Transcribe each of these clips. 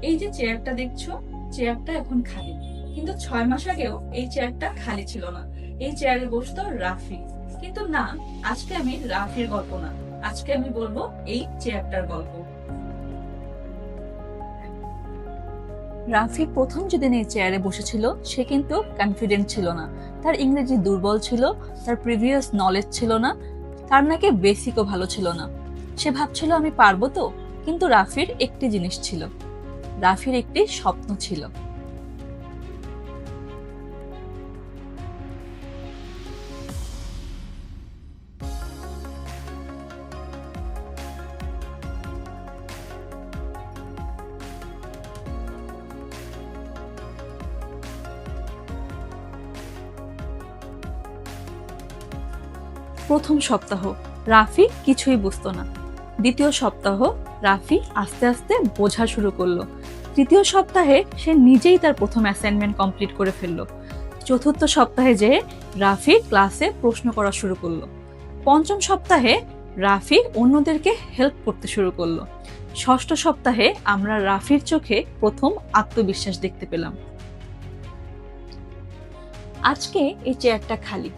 এই যে চেয়ারটা দেখছো, চেয়ারটা এখন খালি, কিন্তু 6 মাস আগেও এই চেয়ারটা খালি ছিল না। এই চেয়ারে বসতো রাফি। কিন্তু না, আজকে আমি রাফির গল্প না, আজকে আমি বলবো এই চেয়ারটার গল্প। রাফি প্রথম যেদিন এই চেয়ারে বসেছিল সে কিন্তু কনফিডেন্ট ছিল না। তার ইংরেজি দুর্বল ছিল, তার প্রিভিয়াস নলেজ ছিল না, তার নাকি বেসিকও ভালো ছিল না। সে ভাবছিল আমি পারবো তো। কিন্তু রাফির একটি জিনিস ছিল, রাফির একটি স্বপ্ন ছিল। প্রথম সপ্তাহ রাফি কিছুই বুঝতো না। দ্বিতীয় সপ্তাহ রাফি আস্তে আস্তে বোঝা শুরু করলো। তৃতীয় সপ্তাহে সে নিজেই তার প্রথম অ্যাসাইনমেন্ট কমপ্লিট করে ফেললো। চতুর্থ সপ্তাহে যেয়ে রাফি ক্লাসে প্রশ্ন করা শুরু করলো। পঞ্চম সপ্তাহে রাফি অন্যদেরকে হেল্প করতে শুরু করলো। ষষ্ঠ সপ্তাহে আমরা রাফির চোখে প্রথম আত্মবিশ্বাস দেখতে পেলাম। আজকে এই চেয়ারটা খালি,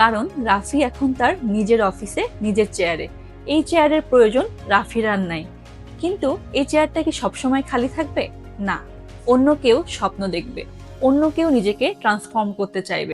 কারণ রাফি এখন তার নিজের অফিসে নিজের চেয়ারে। এই চেয়ারের প্রয়োজন রাফির আর নাই। কিন্তু এই চেয়ারটা কি সবসময় খালি থাকবে? না, অন্য কেউ স্বপ্ন দেখবে, অন্য কেউ নিজেকে ট্রান্সফর্ম করতে চাইবে।